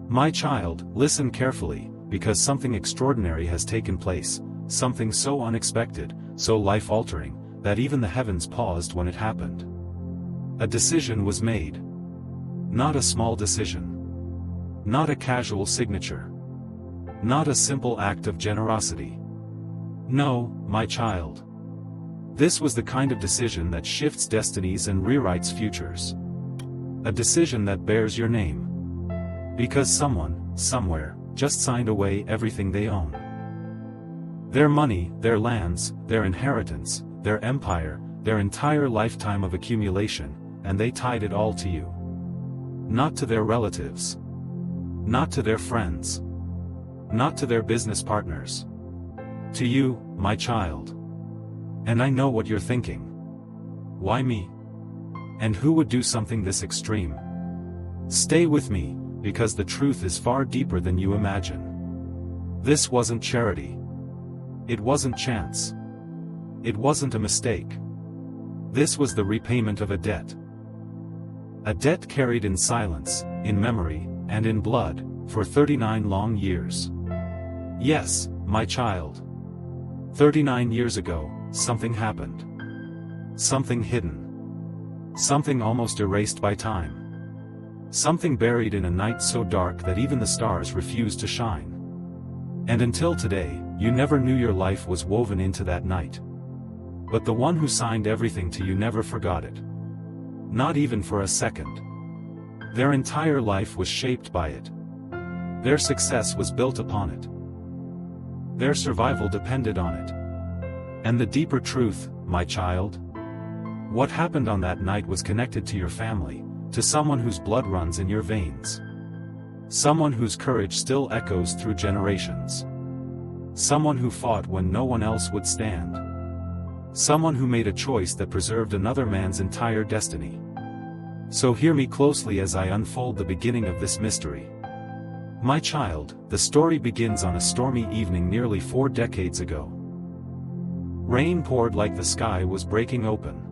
My child, listen carefully, because something extraordinary has taken place, something so unexpected, so life-altering, that even the heavens paused when it happened. A decision was made. Not a small decision. Not a casual signature. Not a simple act of generosity. No, my child. This was the kind of decision that shifts destinies and rewrites futures. A decision that bears your name. Because someone, somewhere, just signed away everything they own. Their money, their lands, their inheritance, their empire, their entire lifetime of accumulation, and they tied it all to you. Not to their relatives. Not to their friends. Not to their business partners. To you, my child. And I know what you're thinking. Why me? And who would do something this extreme? Stay with me, because the truth is far deeper than you imagine. This wasn't charity. It wasn't chance. It wasn't a mistake. This was the repayment of a debt. A debt carried in silence, in memory, and in blood, for 39 long years. Yes, my child. 39 years ago, something happened. Something hidden. Something almost erased by time. Something buried in a night so dark that even the stars refused to shine. And until today, you never knew your life was woven into that night. But the one who signed everything to you never forgot it. Not even for a second. Their entire life was shaped by it. Their success was built upon it. Their survival depended on it. And the deeper truth, my child? What happened on that night was connected to your family, to someone whose blood runs in your veins. Someone whose courage still echoes through generations. Someone who fought when no one else would stand. Someone who made a choice that preserved another man's entire destiny. So hear me closely as I unfold the beginning of this mystery. My child, the story begins on a stormy evening nearly 4 decades ago. Rain poured like the sky was breaking open.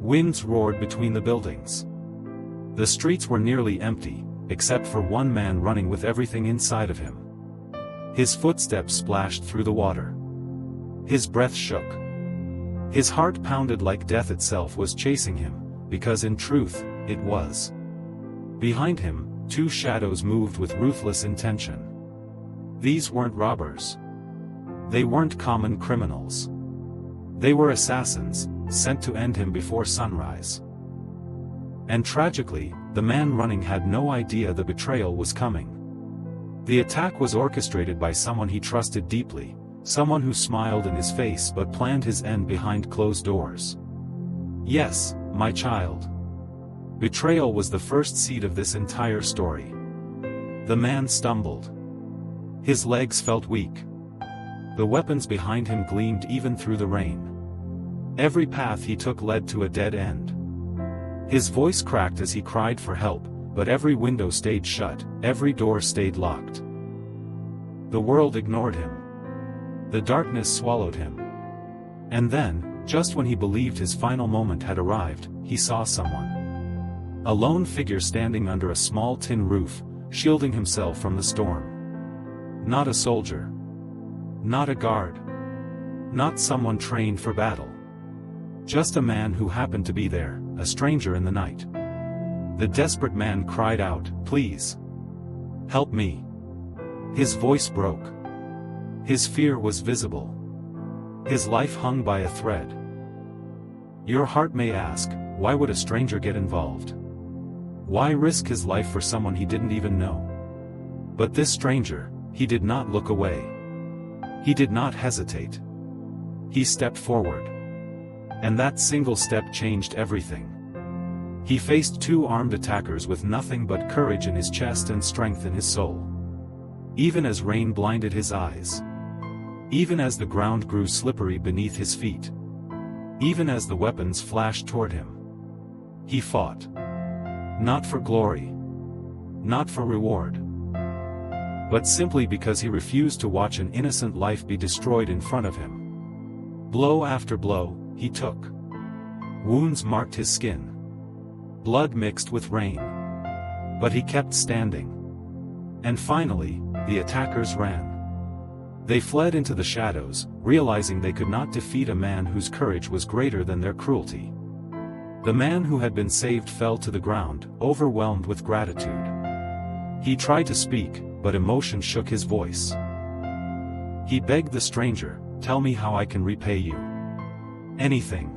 Winds roared between the buildings. The streets were nearly empty, except for one man running with everything inside of him. His footsteps splashed through the water. His breath shook. His heart pounded like death itself was chasing him, because in truth, it was. Behind him, 2 shadows moved with ruthless intention. These weren't robbers. They weren't common criminals. They were assassins, sent to end him before sunrise. And tragically, the man running had no idea the betrayal was coming. The attack was orchestrated by someone he trusted deeply, someone who smiled in his face but planned his end behind closed doors. Yes, my child. Betrayal was the first seed of this entire story. The man stumbled. His legs felt weak. The weapons behind him gleamed even through the rain. Every path he took led to a dead end. His voice cracked as he cried for help, but every window stayed shut, every door stayed locked. The world ignored him. The darkness swallowed him. And then, just when he believed his final moment had arrived, he saw someone. A lone figure standing under a small tin roof, shielding himself from the storm. Not a soldier. Not a guard. Not someone trained for battle. Just a man who happened to be there, a stranger in the night. The desperate man cried out, "Please! Help me!" His voice broke. His fear was visible. His life hung by a thread. Your heart may ask, why would a stranger get involved? Why risk his life for someone he didn't even know? But this stranger, he did not look away. He did not hesitate. He stepped forward. And that single step changed everything. He faced 2 armed attackers with nothing but courage in his chest and strength in his soul. Even as rain blinded his eyes. Even as the ground grew slippery beneath his feet. Even as the weapons flashed toward him. He fought. Not for glory. Not for reward. But simply because he refused to watch an innocent life be destroyed in front of him. Blow after blow, he took. Wounds marked his skin. Blood mixed with rain. But he kept standing. And finally, the attackers ran. They fled into the shadows, realizing they could not defeat a man whose courage was greater than their cruelty. The man who had been saved fell to the ground, overwhelmed with gratitude. He tried to speak, but emotion shook his voice. He begged the stranger, "Tell me how I can repay you." "Anything.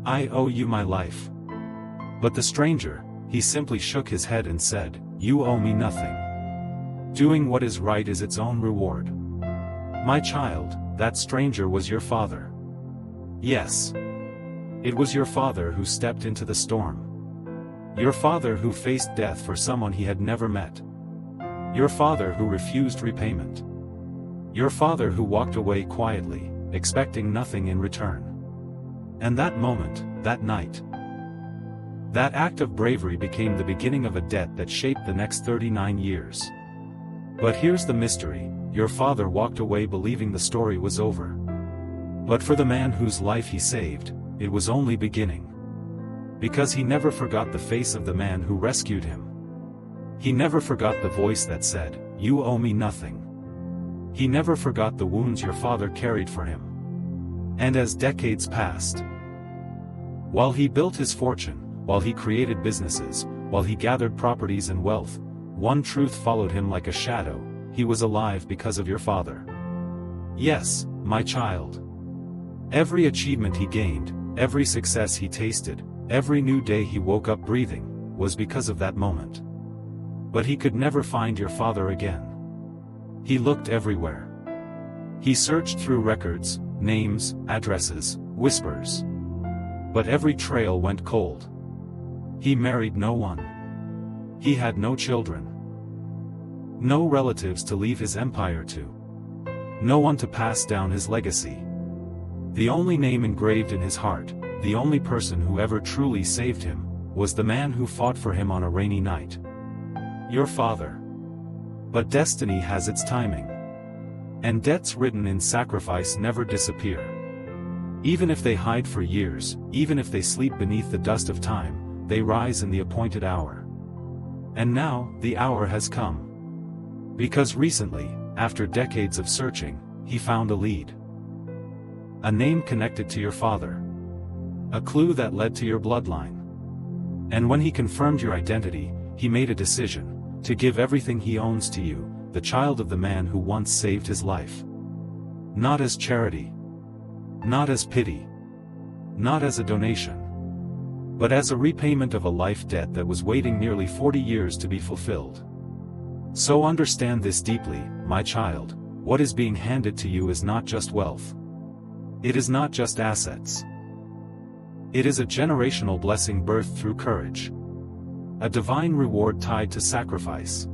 I owe you my life." But the stranger, he simply shook his head and said, "You owe me nothing. Doing what is right is its own reward." "My child, that stranger was your father." "Yes. It was your father who stepped into the storm. Your father who faced death for someone he had never met. Your father who refused repayment. Your father who walked away quietly, expecting nothing in return." And that moment, that night, that act of bravery became the beginning of a debt that shaped the next 39 years. But here's the mystery: your father walked away believing the story was over. But for the man whose life he saved, it was only beginning. Because he never forgot the face of the man who rescued him. He never forgot the voice that said, "You owe me nothing." He never forgot the wounds your father carried for him. And as decades passed, while he built his fortune, while he created businesses, while he gathered properties and wealth, one truth followed him like a shadow: he was alive because of your father. Yes, my child. Every achievement he gained, every success he tasted, every new day he woke up breathing, was because of that moment. But he could never find your father again. He looked everywhere. He searched through records, names, addresses, whispers. But every trail went cold. He married no one. He had no children. No relatives to leave his empire to. No one to pass down his legacy. The only name engraved in his heart, the only person who ever truly saved him, was the man who fought for him on a rainy night. Your father. But destiny has its timing. And debts written in sacrifice never disappear. Even if they hide for years, even if they sleep beneath the dust of time, they rise in the appointed hour. And now, the hour has come. Because recently, after decades of searching, he found a lead. A name connected to your father. A clue that led to your bloodline. And when he confirmed your identity, he made a decision to give everything he owns to you, the child of the man who once saved his life. Not as charity. Not as pity. Not as a donation. But as a repayment of a life debt that was waiting nearly 40 years to be fulfilled. So understand this deeply, my child: what is being handed to you is not just wealth. It is not just assets. It is a generational blessing birthed through courage. A divine reward tied to sacrifice.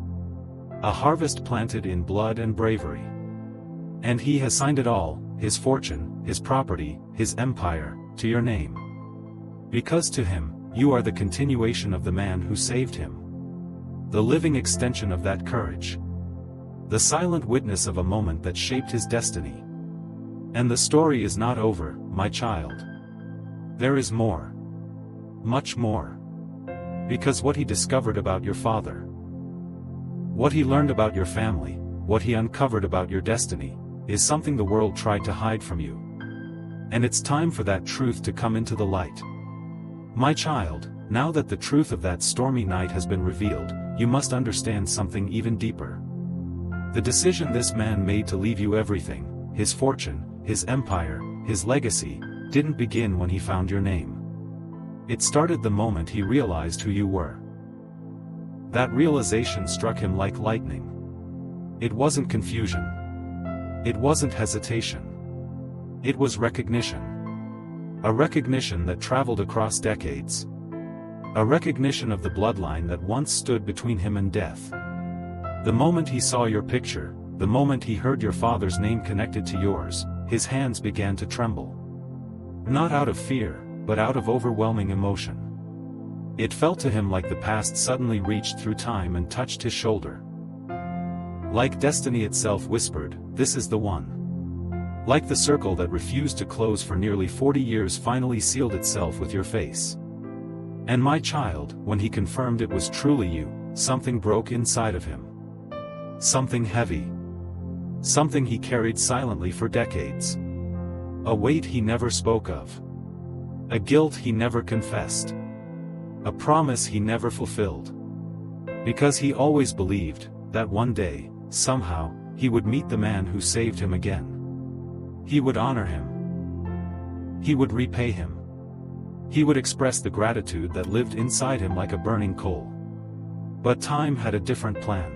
A harvest planted in blood and bravery. And he has signed it all, his fortune, his property, his empire, to your name. Because to him, you are the continuation of the man who saved him. The living extension of that courage. The silent witness of a moment that shaped his destiny. And the story is not over, my child. There is more. Much more. Because what he discovered about your father, what he learned about your family, what he uncovered about your destiny, is something the world tried to hide from you. And it's time for that truth to come into the light. My child, now that the truth of that stormy night has been revealed, you must understand something even deeper. The decision this man made to leave you everything, his fortune, his empire, his legacy, didn't begin when he found your name. It started the moment he realized who you were. That realization struck him like lightning. It wasn't confusion. It wasn't hesitation. It was recognition. A recognition that traveled across decades. A recognition of the bloodline that once stood between him and death. The moment he saw your picture, the moment he heard your father's name connected to yours, his hands began to tremble. Not out of fear, but out of overwhelming emotion. It felt to him like the past suddenly reached through time and touched his shoulder. Like destiny itself whispered, "This is the one." Like the circle that refused to close for nearly 40 years finally sealed itself with your face. And my child, when he confirmed it was truly you, something broke inside of him. Something heavy. Something he carried silently for decades. A weight he never spoke of. A guilt he never confessed. A promise he never fulfilled. Because he always believed that one day, somehow, he would meet the man who saved him again. He would honor him. He would repay him. He would express the gratitude that lived inside him like a burning coal. But time had a different plan.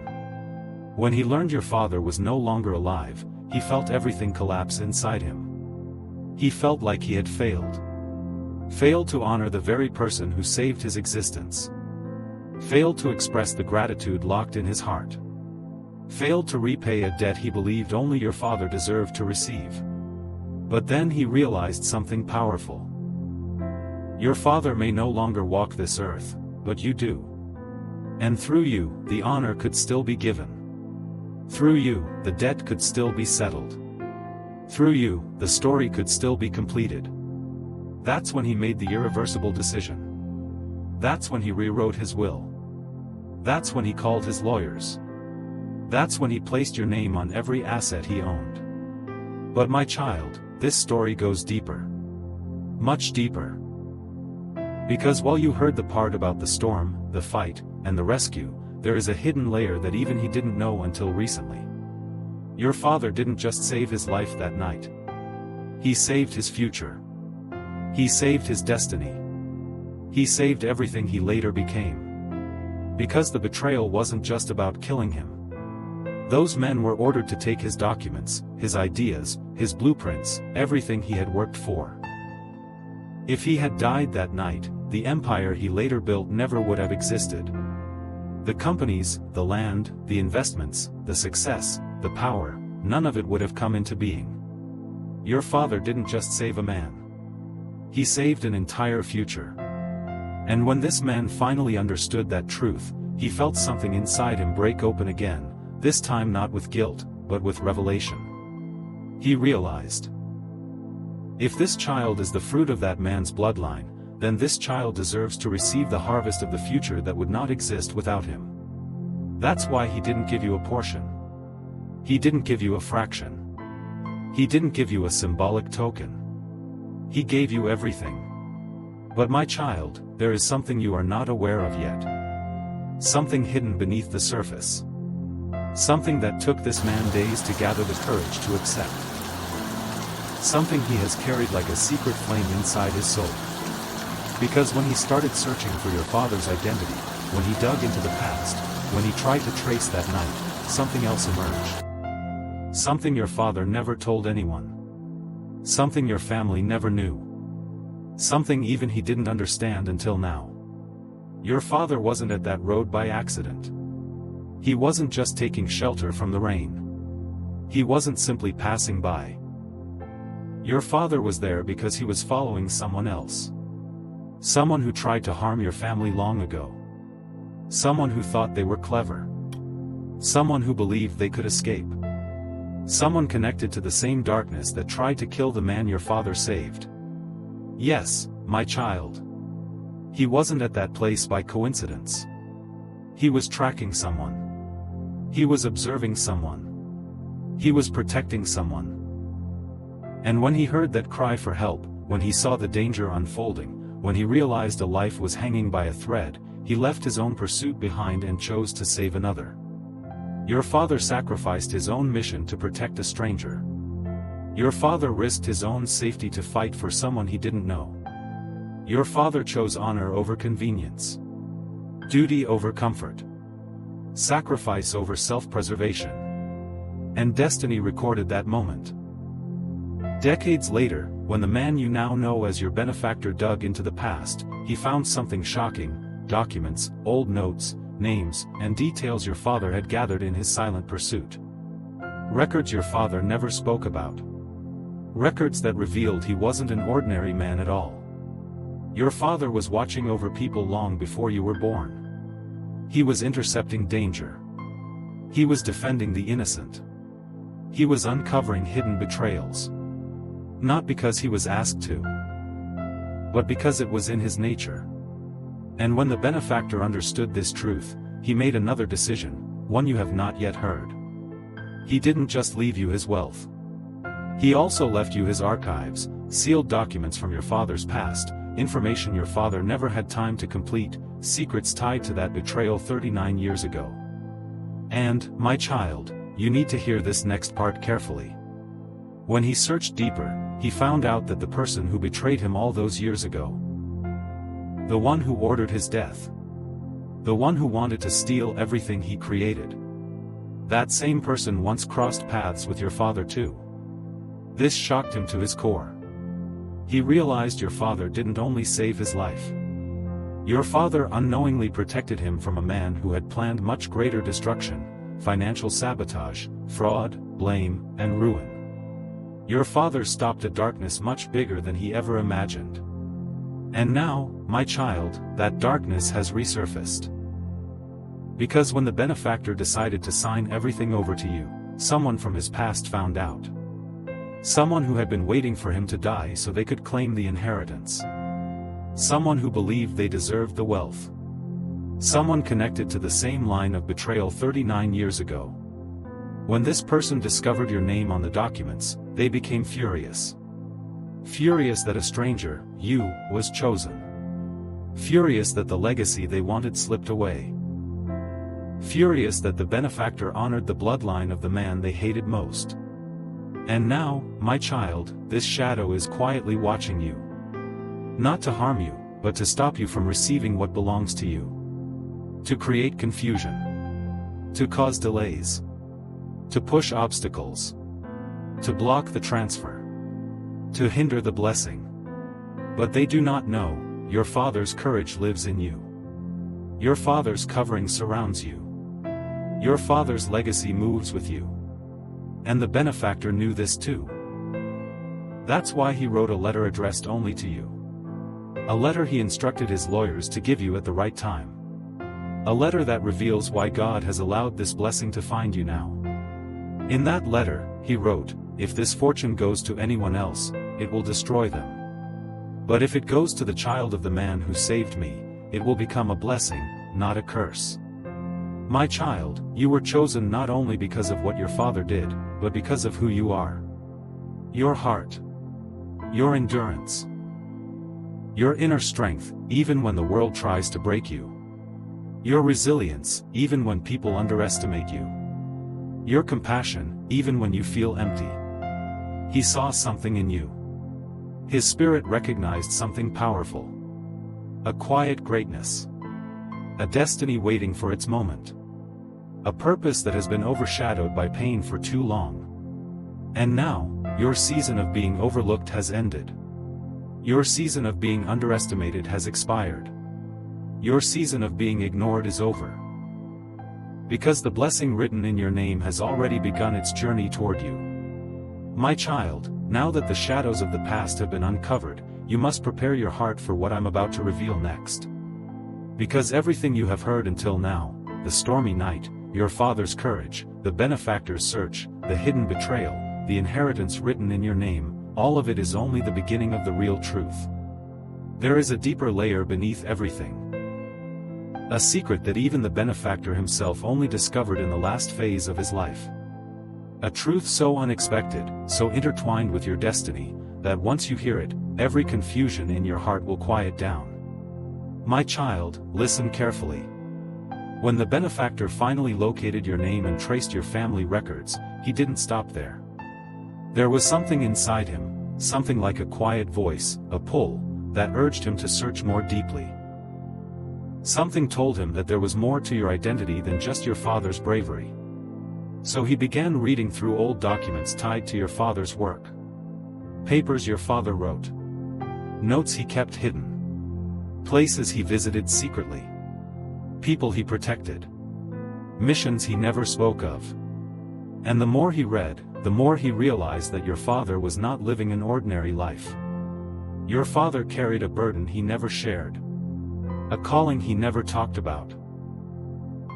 When he learned your father was no longer alive, he felt everything collapse inside him. He felt like he had failed. Failed to honor the very person who saved his existence. Failed to express the gratitude locked in his heart. Failed to repay a debt he believed only your father deserved to receive. But then he realized something powerful. Your father may no longer walk this earth, but you do. And through you, the honor could still be given. Through you, the debt could still be settled. Through you, the story could still be completed. That's when he made the irreversible decision. That's when he rewrote his will. That's when he called his lawyers. That's when he placed your name on every asset he owned. But my child, this story goes deeper. Much deeper. Because while you heard the part about the storm, the fight, and the rescue, there is a hidden layer that even he didn't know until recently. Your father didn't just save his life that night. He saved his future. He saved his destiny. He saved everything he later became. Because the betrayal wasn't just about killing him. Those men were ordered to take his documents, his ideas, his blueprints, everything he had worked for. If he had died that night, the empire he later built never would have existed. The companies, the land, the investments, the success, the power, none of it would have come into being. Your father didn't just save a man. He saved an entire future. And when this man finally understood that truth, he felt something inside him break open again, this time not with guilt, but with revelation. He realized, if this child is the fruit of that man's bloodline, then this child deserves to receive the harvest of the future that would not exist without him. That's why he didn't give you a portion. He didn't give you a fraction. He didn't give you a symbolic token. He gave you everything. But my child, there is something you are not aware of yet. Something hidden beneath the surface. Something that took this man days to gather the courage to accept. Something he has carried like a secret flame inside his soul. Because when he started searching for your father's identity, when he dug into the past, when he tried to trace that night, something else emerged. Something your father never told anyone. Something your family never knew. Something even he didn't understand until now. Your father wasn't at that road by accident. He wasn't just taking shelter from the rain. He wasn't simply passing by. Your father was there because he was following someone else. Someone who tried to harm your family long ago. Someone who thought they were clever. Someone who believed they could escape. Someone connected to the same darkness that tried to kill the man your father saved. Yes, my child. He wasn't at that place by coincidence. He was tracking someone. He was observing someone. He was protecting someone. And when he heard that cry for help, when he saw the danger unfolding, when he realized a life was hanging by a thread, he left his own pursuit behind and chose to save another. Your father sacrificed his own mission to protect a stranger. Your father risked his own safety to fight for someone he didn't know. Your father chose honor over convenience. Duty over comfort. Sacrifice over self-preservation. And destiny recorded that moment. Decades later, when the man you now know as your benefactor dug into the past, he found something shocking: documents, old notes, names, and details your father had gathered in his silent pursuit. Records your father never spoke about. Records that revealed he wasn't an ordinary man at all. Your father was watching over people long before you were born. He was intercepting danger. He was defending the innocent. He was uncovering hidden betrayals. Not because he was asked to, but because it was in his nature. And when the benefactor understood this truth, he made another decision, one you have not yet heard. He didn't just leave you his wealth. He also left you his archives, sealed documents from your father's past, information your father never had time to complete, secrets tied to that betrayal 39 years ago. And, my child, you need to hear this next part carefully. When he searched deeper, he found out that the person who betrayed him all those years ago, the one who ordered his death, the one who wanted to steal everything he created, that same person once crossed paths with your father too. This shocked him to his core. He realized your father didn't only save his life. Your father unknowingly protected him from a man who had planned much greater destruction, financial sabotage, fraud, blame, and ruin. Your father stopped a darkness much bigger than he ever imagined. And now, my child, that darkness has resurfaced. Because when the benefactor decided to sign everything over to you, someone from his past found out. Someone who had been waiting for him to die so they could claim the inheritance. Someone who believed they deserved the wealth. Someone connected to the same line of betrayal 39 years ago. When this person discovered your name on the documents, they became furious. Furious that a stranger, you, was chosen. Furious that the legacy they wanted slipped away. Furious that the benefactor honored the bloodline of the man they hated most. And now, my child, this shadow is quietly watching you. Not to harm you, but to stop you from receiving what belongs to you. To create confusion. To cause delays. To push obstacles. To block the transfer. To hinder the blessing. But they do not know, your father's courage lives in you. Your father's covering surrounds you. Your father's legacy moves with you. And the benefactor knew this too. That's why he wrote a letter addressed only to you. A letter he instructed his lawyers to give you at the right time. A letter that reveals why God has allowed this blessing to find you now. In that letter, he wrote, if this fortune goes to anyone else, it will destroy them. But if it goes to the child of the man who saved me, it will become a blessing, not a curse. My child, you were chosen not only because of what your father did, but because of who you are. Your heart. Your endurance. Your inner strength, even when the world tries to break you. Your resilience, even when people underestimate you. Your compassion, even when you feel empty. He saw something in you. His spirit recognized something powerful. A quiet greatness. A destiny waiting for its moment. A purpose that has been overshadowed by pain for too long. And now, your season of being overlooked has ended. Your season of being underestimated has expired. Your season of being ignored is over. Because the blessing written in your name has already begun its journey toward you. My child, now that the shadows of the past have been uncovered, you must prepare your heart for what I'm about to reveal next. Because everything you have heard until now, the stormy night, your father's courage, the benefactor's search, the hidden betrayal, the inheritance written in your name, all of it is only the beginning of the real truth. There is a deeper layer beneath everything. A secret that even the benefactor himself only discovered in the last phase of his life. A truth so unexpected, so intertwined with your destiny, that once you hear it, every confusion in your heart will quiet down. My child, listen carefully. When the benefactor finally located your name and traced your family records, he didn't stop there. There was something inside him, something like a quiet voice, a pull, that urged him to search more deeply. Something told him that there was more to your identity than just your father's bravery. So he began reading through old documents tied to your father's work. Papers your father wrote. Notes he kept hidden. Places he visited secretly. People he protected. Missions he never spoke of. And the more he read, the more he realized that your father was not living an ordinary life. Your father carried a burden he never shared. A calling he never talked about.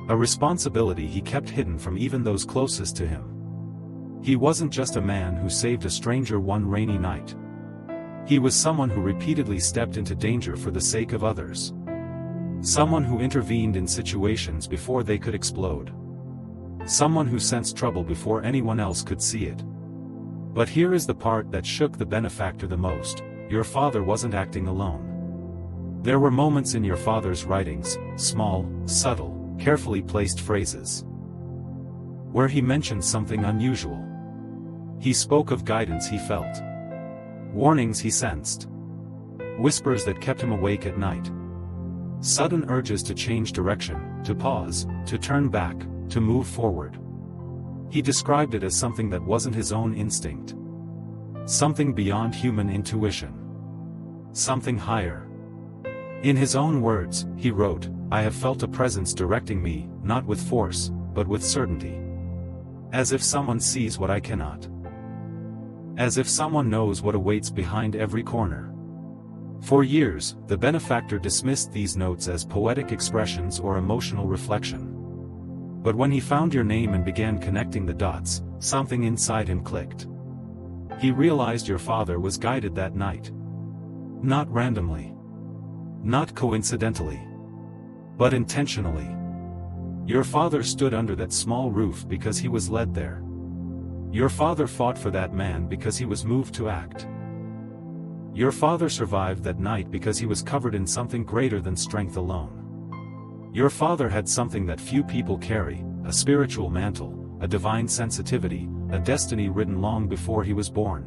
A responsibility he kept hidden from even those closest to him. He wasn't just a man who saved a stranger one rainy night. He was someone who repeatedly stepped into danger for the sake of others. Someone who intervened in situations before they could explode. Someone who sensed trouble before anyone else could see it. But here is the part that shook the benefactor the most: your father wasn't acting alone. There were moments in your father's writings, small, subtle, carefully placed phrases, where he mentioned something unusual. He spoke of guidance he felt, warnings he sensed, whispers that kept him awake at night, sudden urges to change direction, to pause, to turn back, to move forward. He described it as something that wasn't his own instinct, something beyond human intuition, something higher. In his own words, he wrote, "I have felt a presence directing me, not with force, but with certainty. As if someone sees what I cannot. As if someone knows what awaits behind every corner." For years, the benefactor dismissed these notes as poetic expressions or emotional reflection. But when he found your name and began connecting the dots, something inside him clicked. He realized your father was guided that night. Not randomly. Not coincidentally. But intentionally. Your father stood under that small roof because he was led there. Your father fought for that man because he was moved to act. Your father survived that night because he was covered in something greater than strength alone. Your father had something that few people carry, a spiritual mantle, a divine sensitivity, a destiny written long before he was born.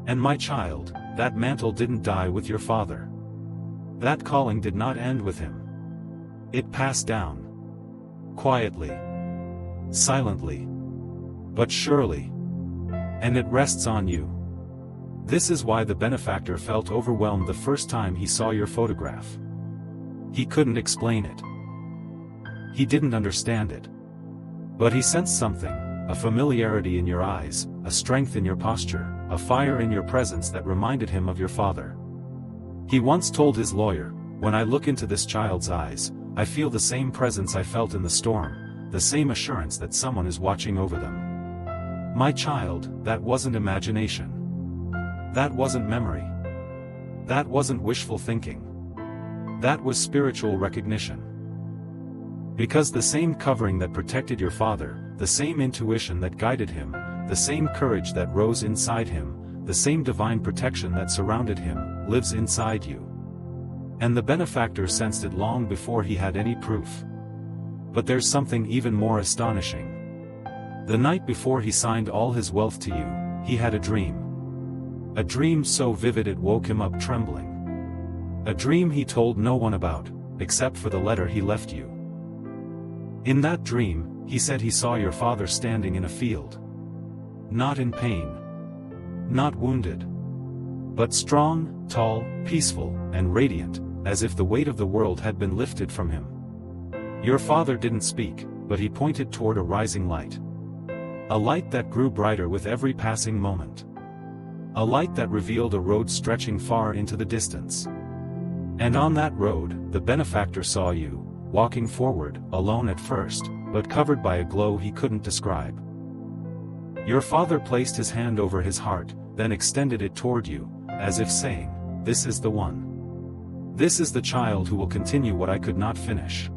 And my child, that mantle didn't die with your father. That calling did not end with him. It passed down. Quietly. Silently. But surely. And it rests on you. This is why the benefactor felt overwhelmed the first time he saw your photograph. He couldn't explain it. He didn't understand it. But he sensed something, a familiarity in your eyes, a strength in your posture, a fire in your presence that reminded him of your father. He once told his lawyer, "When I look into this child's eyes, I feel the same presence I felt in the storm, the same assurance that someone is watching over them." My child, that wasn't imagination. That wasn't memory. That wasn't wishful thinking. That was spiritual recognition. Because the same covering that protected your father, the same intuition that guided him, the same courage that rose inside him, the same divine protection that surrounded him, lives inside you. And the benefactor sensed it long before he had any proof. But there's something even more astonishing. The night before he signed all his wealth to you, he had a dream. A dream so vivid it woke him up trembling. A dream he told no one about, except for the letter he left you. In that dream, he said he saw your father standing in a field. Not in pain. Not wounded. But strong, tall, peaceful, and radiant, as if the weight of the world had been lifted from him. Your father didn't speak, but he pointed toward a rising light. A light that grew brighter with every passing moment. A light that revealed a road stretching far into the distance. And on that road, the benefactor saw you, walking forward, alone at first, but covered by a glow he couldn't describe. Your father placed his hand over his heart, then extended it toward you, as if saying, "This is the one. This is the child who will continue what I could not finish."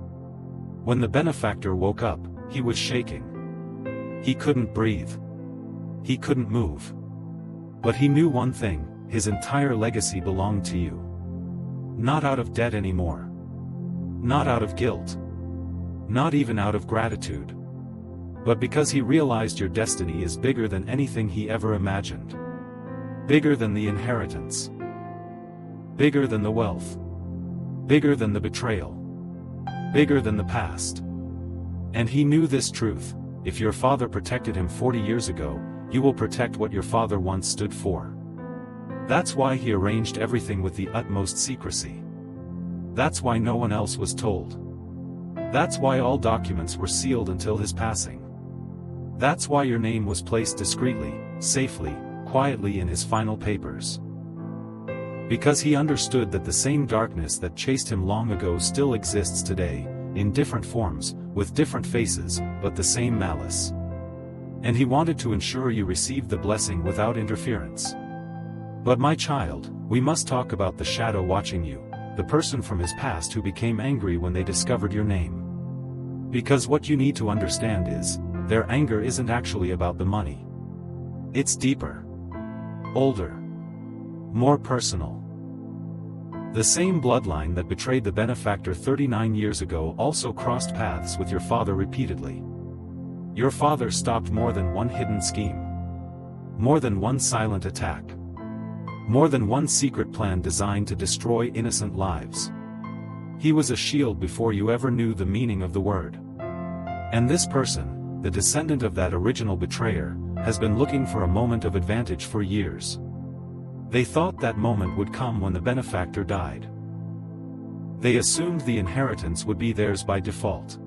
When the benefactor woke up, he was shaking. He couldn't breathe. He couldn't move. But he knew one thing: his entire legacy belonged to you. Not out of debt anymore. Not out of guilt. Not even out of gratitude. But because he realized your destiny is bigger than anything he ever imagined. Bigger than the inheritance. Bigger than the wealth. Bigger than the betrayal. Bigger than the past. And he knew this truth: if your father protected him 40 years ago, you will protect what your father once stood for. That's why he arranged everything with the utmost secrecy. That's why no one else was told. That's why all documents were sealed until his passing. That's why your name was placed discreetly, safely, quietly in his final papers. Because he understood that the same darkness that chased him long ago still exists today, in different forms, with different faces, but the same malice. And he wanted to ensure you received the blessing without interference. But my child, we must talk about the shadow watching you, the person from his past who became angry when they discovered your name. Because what you need to understand is, their anger isn't actually about the money. It's deeper, older, more personal. The same bloodline that betrayed the benefactor 39 years ago also crossed paths with your father repeatedly. Your father stopped more than one hidden scheme, more than one silent attack, more than one secret plan designed to destroy innocent lives. He was a shield before you ever knew the meaning of the word. And this person, the descendant of that original betrayer, has been looking for a moment of advantage for years. They thought that moment would come when the benefactor died. They assumed the inheritance would be theirs by default.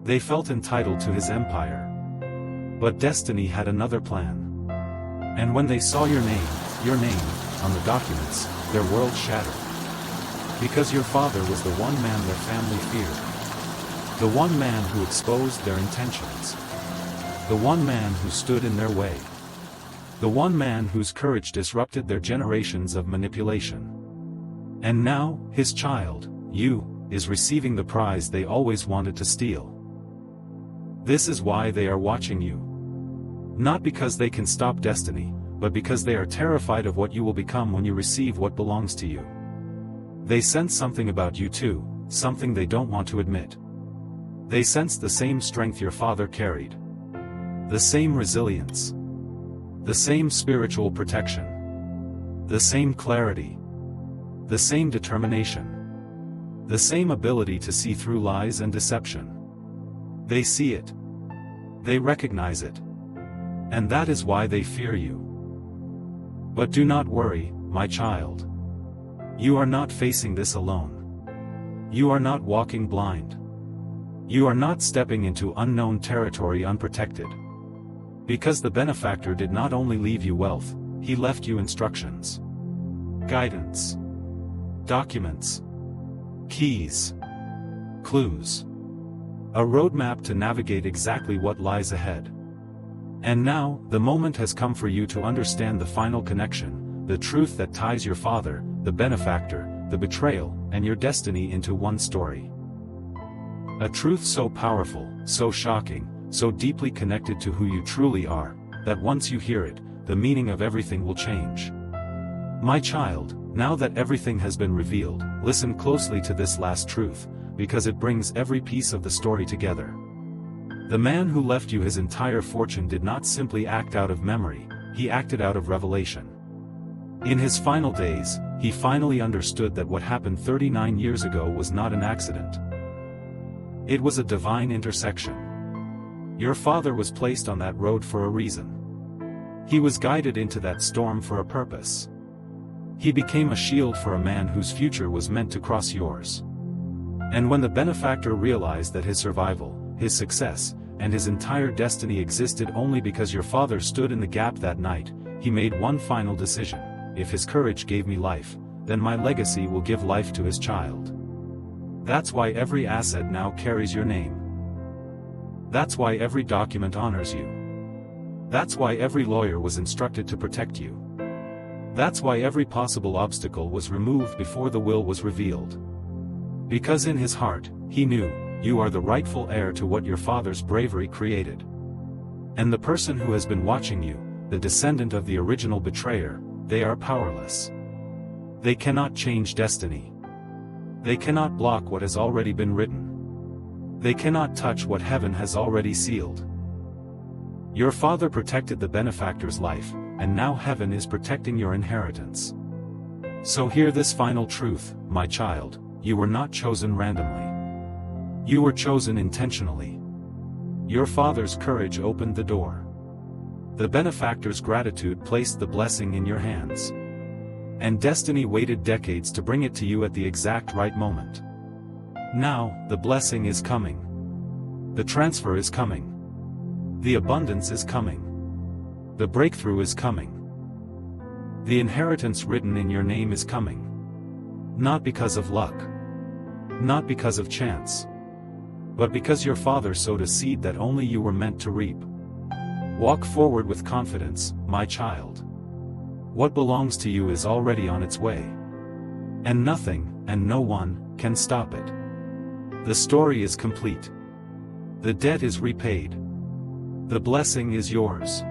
They felt entitled to his empire. But destiny had another plan. And when they saw your name, on the documents, their world shattered. Because your father was the one man their family feared. The one man who exposed their intentions. The one man who stood in their way. The one man whose courage disrupted their generations of manipulation. And now, his child, you, is receiving the prize they always wanted to steal. This is why they are watching you. Not because they can stop destiny, but because they are terrified of what you will become when you receive what belongs to you. They sense something about you too, something they don't want to admit. They sense the same strength your father carried. The same resilience. The same spiritual protection. The same clarity. The same determination. The same ability to see through lies and deception. They see it. They recognize it. And that is why they fear you. But do not worry, my child. You are not facing this alone. You are not walking blind. You are not stepping into unknown territory unprotected. Because the benefactor did not only leave you wealth, he left you instructions, guidance, documents, keys, clues, a roadmap to navigate exactly what lies ahead. And now, the moment has come for you to understand the final connection, the truth that ties your father, the benefactor, the betrayal, and your destiny into one story. A truth so powerful, so shocking, so deeply connected to who you truly are, that once you hear it, the meaning of everything will change. My child, now that everything has been revealed, listen closely to this last truth, because it brings every piece of the story together. The man who left you his entire fortune did not simply act out of memory, he acted out of revelation. In his final days, he finally understood that what happened 39 years ago was not an accident. It was a divine intersection. Your father was placed on that road for a reason. He was guided into that storm for a purpose. He became a shield for a man whose future was meant to cross yours. And when the benefactor realized that his survival, his success, and his entire destiny existed only because your father stood in the gap that night, he made one final decision: if his courage gave me life, then my legacy will give life to his child. That's why every asset now carries your name. That's why every document honors you. That's why every lawyer was instructed to protect you. That's why every possible obstacle was removed before the will was revealed. Because in his heart, he knew, you are the rightful heir to what your father's bravery created. And the person who has been watching you, the descendant of the original betrayer, they are powerless. They cannot change destiny. They cannot block what has already been written. They cannot touch what heaven has already sealed. Your father protected the benefactor's life, and now heaven is protecting your inheritance. So hear this final truth, my child, you were not chosen randomly. You were chosen intentionally. Your father's courage opened the door. The benefactor's gratitude placed the blessing in your hands. And destiny waited decades to bring it to you at the exact right moment. Now, the blessing is coming. The transfer is coming. The abundance is coming. The breakthrough is coming. The inheritance written in your name is coming. Not because of luck. Not because of chance. But because your father sowed a seed that only you were meant to reap. Walk forward with confidence, my child. What belongs to you is already on its way. And nothing, and no one, can stop it. The story is complete. The debt is repaid. The blessing is yours.